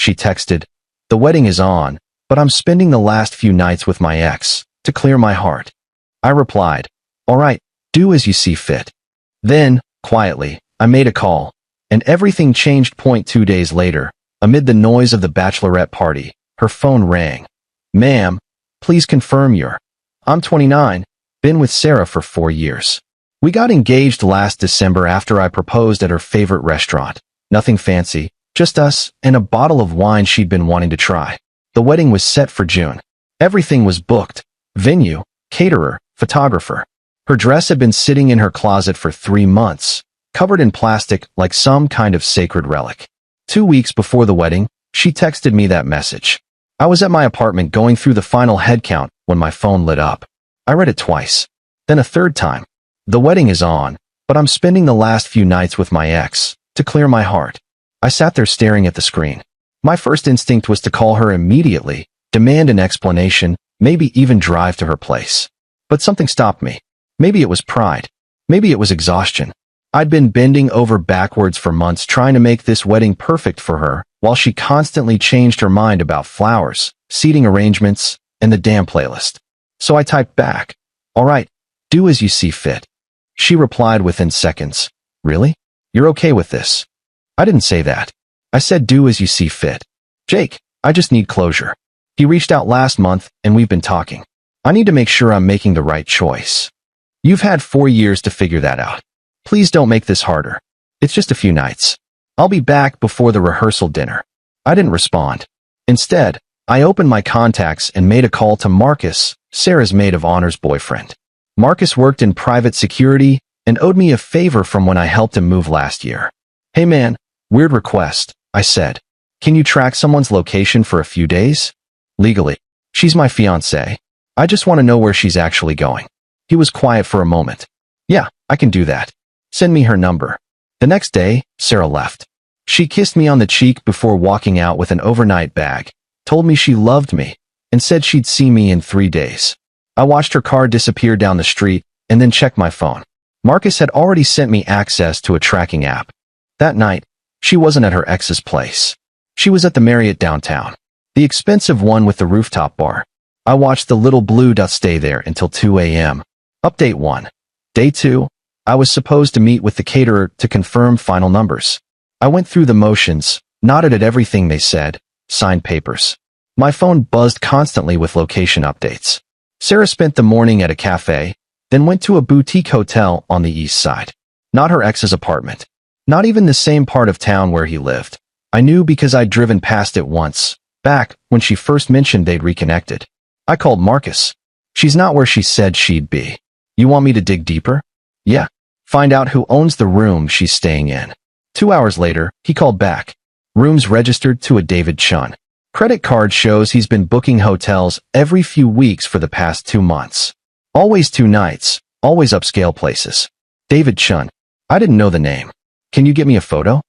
she texted. The wedding is on, but I'm spending the last few nights with my ex, to clear my heart. I replied, all right, do as you see fit. Then, quietly, I made a call, and everything changed. 2 days later, amid the noise of the bachelorette party, her phone rang. Ma'am, please confirm I'm 29, been with Sarah for 4 years. We got engaged last December after I proposed at her favorite restaurant. Nothing fancy, just us and a bottle of wine she'd been wanting to try. The wedding was set for June. Everything was booked. Venue, caterer, photographer. Her dress had been sitting in her closet for 3 months, covered in plastic like some kind of sacred relic. 2 weeks before the wedding, she texted me that message. I was at my apartment going through the final head count when my phone lit up. I read it twice, then a third time. The wedding is on, but I'm spending the last few nights with my ex, to clear my heart. I sat there staring at the screen. My first instinct was to call her immediately, demand an explanation, maybe even drive to her place. But something stopped me. Maybe it was pride. Maybe it was exhaustion. I'd been bending over backwards for months trying to make this wedding perfect for her, while she constantly changed her mind about flowers, seating arrangements, and the damn playlist. So I typed back, all right, do as you see fit. She replied within seconds, really? You're okay with this? I didn't say that. I said do as you see fit. Jake, I just need closure. He reached out last month, and we've been talking. I need to make sure I'm making the right choice. You've had 4 years to figure that out. Please don't make this harder. It's just a few nights. I'll be back before the rehearsal dinner. I didn't respond. Instead, I opened my contacts and made a call to Marcus, Sarah's maid of honor's boyfriend. Marcus worked in private security and owed me a favor from when I helped him move last year. Hey man, weird request, I said. Can you track someone's location for a few days? Legally. She's my fiancée. I just want to know where she's actually going. He was quiet for a moment. Yeah, I can do that. Send me her number. The next day, Sarah left. She kissed me on the cheek before walking out with an overnight bag, told me she loved me, and said she'd see me in 3 days. I watched her car disappear down the street and then checked my phone. Marcus had already sent me access to a tracking app. That night, she wasn't at her ex's place. She was at the Marriott downtown, the expensive one with the rooftop bar. I watched the little blue dot stay there until 2 a.m. Update 1. Day 2. I was supposed to meet with the caterer to confirm final numbers. I went through the motions, nodded at everything they said, signed papers. My phone buzzed constantly with location updates. Sarah spent the morning at a cafe, then went to a boutique hotel on the east side. Not her ex's apartment. Not even the same part of town where he lived. I knew because I'd driven past it once, back when she first mentioned they'd reconnected. I called Marcus. She's not where she said she'd be. You want me to dig deeper? Yeah. Find out who owns the room she's staying in. 2 hours later, he called back. Rooms registered to a David Chun. Credit card shows he's been booking hotels every few weeks for the past 2 months. Always 2 nights, always upscale places. David Chun. I didn't know the name. Can you get me a photo?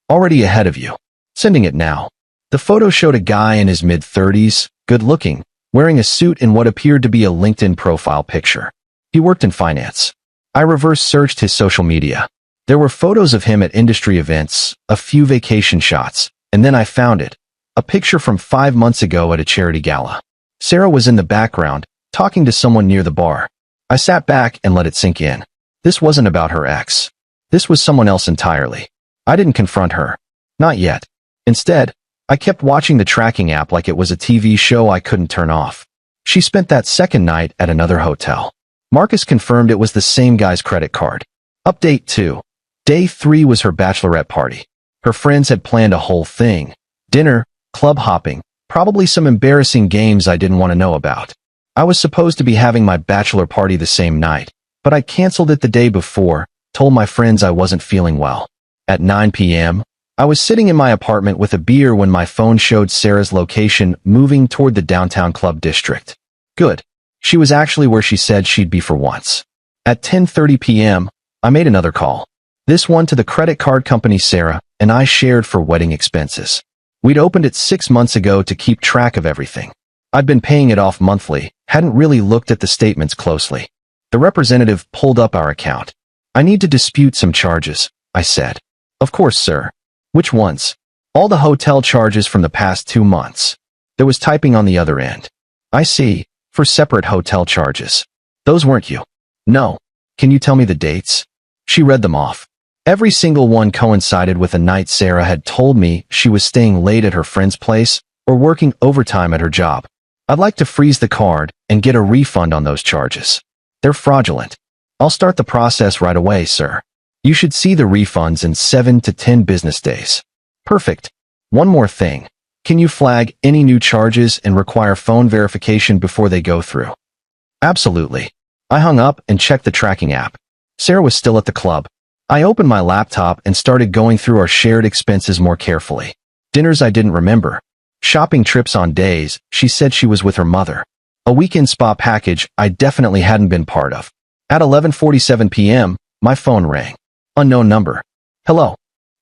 Already ahead of you. Sending it now. The photo showed a guy in his mid-30s, good-looking, wearing a suit in what appeared to be a LinkedIn profile picture. He worked in finance. I reverse-searched his social media. There were photos of him at industry events, a few vacation shots, and then I found it. A picture from 5 months ago at a charity gala. Sarah was in the background, talking to someone near the bar. I sat back and let it sink in. This wasn't about her ex. This was someone else entirely. I didn't confront her. Not yet. Instead, I kept watching the tracking app like it was a TV show I couldn't turn off. She spent that second night at another hotel. Marcus confirmed it was the same guy's credit card. Update 2. Day 3 was her bachelorette party. Her friends had planned a whole thing. Dinner, club hopping, probably some embarrassing games I didn't want to know about. I was supposed to be having my bachelor party the same night, but I canceled it the day before, told my friends I wasn't feeling well. At 9 p.m., I was sitting in my apartment with a beer when my phone showed Sarah's location moving toward the downtown club district. Good. She was actually where she said she'd be for once. At 10:30 p.m., I made another call. This one to the credit card company Sarah and I shared for wedding expenses. We'd opened it 6 months ago to keep track of everything. I'd been paying it off monthly, hadn't really looked at the statements closely. The representative pulled up our account. I need to dispute some charges, I said. Of course, sir. Which ones? All the hotel charges from the past 2 months. There was typing on the other end. I see. For separate hotel charges. Those weren't you. No. Can you tell me the dates? She read them off. Every single one coincided with a night Sarah had told me she was staying late at her friend's place or working overtime at her job. I'd like to freeze the card and get a refund on those charges. They're fraudulent. I'll start the process right away, sir. You should see the refunds in 7 to 10 business days. Perfect. One more thing. Can you flag any new charges and require phone verification before they go through? Absolutely. I hung up and checked the tracking app. Sarah was still at the club. I opened my laptop and started going through our shared expenses more carefully. Dinners I didn't remember. Shopping trips on days she said she was with her mother. A weekend spa package I definitely hadn't been part of. At 11:47 p.m., my phone rang. Unknown number. Hello.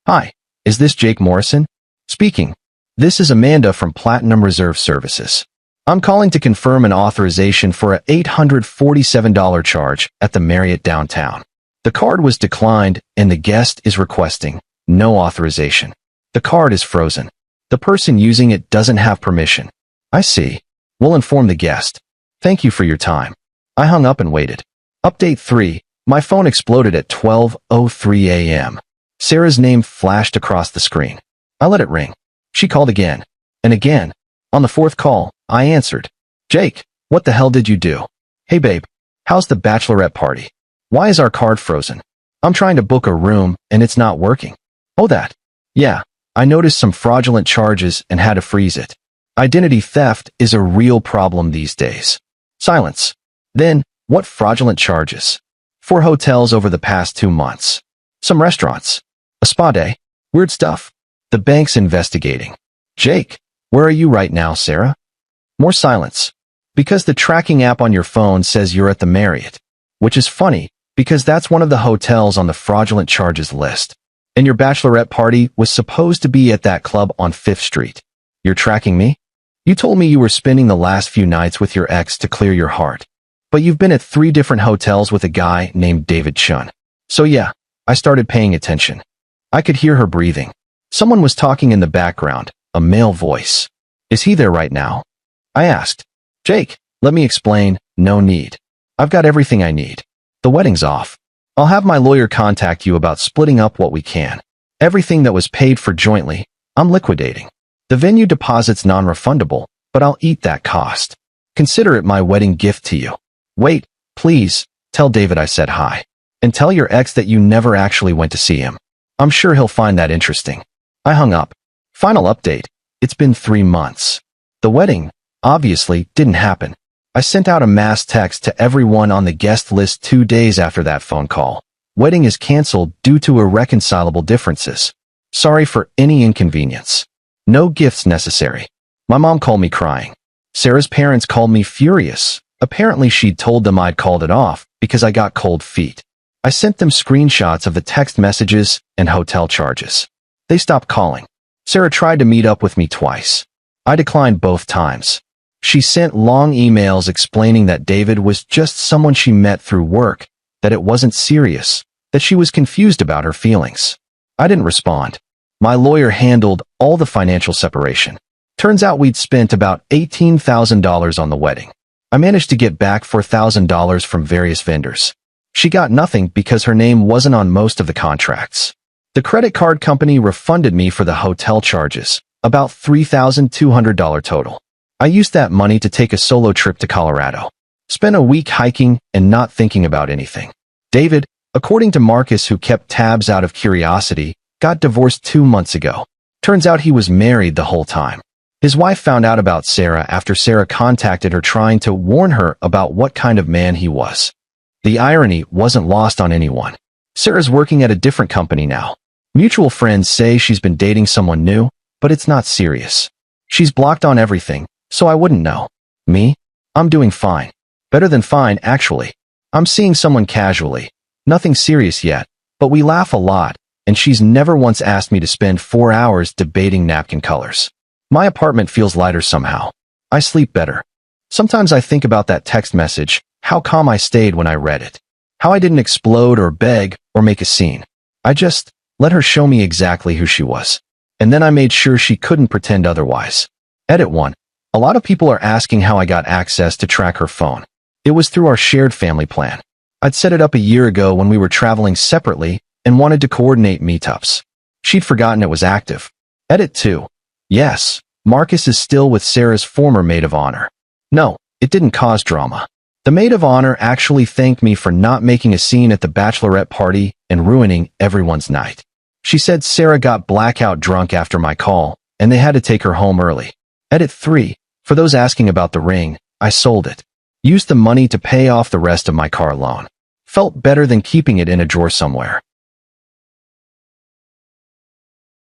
Hi. Is this Jake Morrison? Speaking. This is Amanda from Platinum Reserve Services. I'm calling to confirm an authorization for a $847 charge at the Marriott downtown. The card was declined and the guest is requesting no authorization. The card is frozen. The person using it doesn't have permission. I see. We'll inform the guest. Thank you for your time. I hung up and waited. Update 3. My phone exploded at 12:03 a.m. Sarah's name flashed across the screen. I let it ring. She called again. And again. On the 4th call, I answered. Jake, what the hell did you do? Hey babe, how's the bachelorette party? Why is our card frozen? I'm trying to book a room and it's not working. Oh that. Yeah, I noticed some fraudulent charges and had to freeze it. Identity theft is a real problem these days. Silence. Then, what fraudulent charges? 4 hotels over the past 2 months. Some restaurants. A spa day. Weird stuff. The bank's investigating. Jake, where are you right now, Sarah? More silence. Because the tracking app on your phone says you're at the Marriott. Which is funny, because that's one of the hotels on the fraudulent charges list. And your bachelorette party was supposed to be at that club on 5th Street. You're tracking me? You told me you were spending the last few nights with your ex to clear your heart. But you've been at 3 different hotels with a guy named David Chun. So yeah, I started paying attention. I could hear her breathing. Someone was talking in the background, a male voice. Is he there right now? I asked. Jake, let me explain. No need. I've got everything I need. The wedding's off. I'll have my lawyer contact you about splitting up what we can. Everything that was paid for jointly, I'm liquidating. The venue deposit's non-refundable, but I'll eat that cost. Consider it my wedding gift to you. Wait, please, tell David I said hi. And tell your ex that you never actually went to see him. I'm sure he'll find that interesting. I hung up. Final update. It's been 3 months. The wedding, obviously, didn't happen. I sent out a mass text to everyone on the guest list 2 days after that phone call. Wedding is canceled due to irreconcilable differences. Sorry for any inconvenience. No gifts necessary. My mom called me crying. Sarah's parents called me furious. Apparently she'd told them I'd called it off because I got cold feet. I sent them screenshots of the text messages and hotel charges. They stopped calling. Sarah tried to meet up with me twice. I declined both times. She sent long emails explaining that David was just someone she met through work, that it wasn't serious, that she was confused about her feelings. I didn't respond. My lawyer handled all the financial separation. Turns out we'd spent about $18,000 on the wedding. I managed to get back $4,000 from various vendors. She got nothing because her name wasn't on most of the contracts. The credit card company refunded me for the hotel charges, about $3,200 total. I used that money to take a solo trip to Colorado. Spent a week hiking and not thinking about anything. David, according to Marcus, who kept tabs out of curiosity, got divorced 2 months ago. Turns out he was married the whole time. His wife found out about Sarah after Sarah contacted her trying to warn her about what kind of man he was. The irony wasn't lost on anyone. Sarah's working at a different company now. Mutual friends say she's been dating someone new, but it's not serious. She's blocked on everything, so I wouldn't know. Me? I'm doing fine. Better than fine, actually. I'm seeing someone casually. Nothing serious yet, but we laugh a lot, and she's never once asked me to spend 4 hours debating napkin colors. My apartment feels lighter somehow. I sleep better. Sometimes I think about that text message, how calm I stayed when I read it. How I didn't explode or beg or make a scene. I just let her show me exactly who she was. And and then I made sure she couldn't pretend otherwise. Edit 1. A lot of people are asking how I got access to track her phone. It was through our shared family plan. I'd set it up a year ago when we were traveling separately and wanted to coordinate meetups. She'd forgotten it was active. Edit 2. Yes, Marcus is still with Sarah's former maid of honor. No, it didn't cause drama. The maid of honor actually thanked me for not making a scene at the bachelorette party and ruining everyone's night. She said Sarah got blackout drunk after my call, and they had to take her home early. Edit 3. For those asking about the ring, I sold it. Used the money to pay off the rest of my car loan. Felt better than keeping it in a drawer somewhere.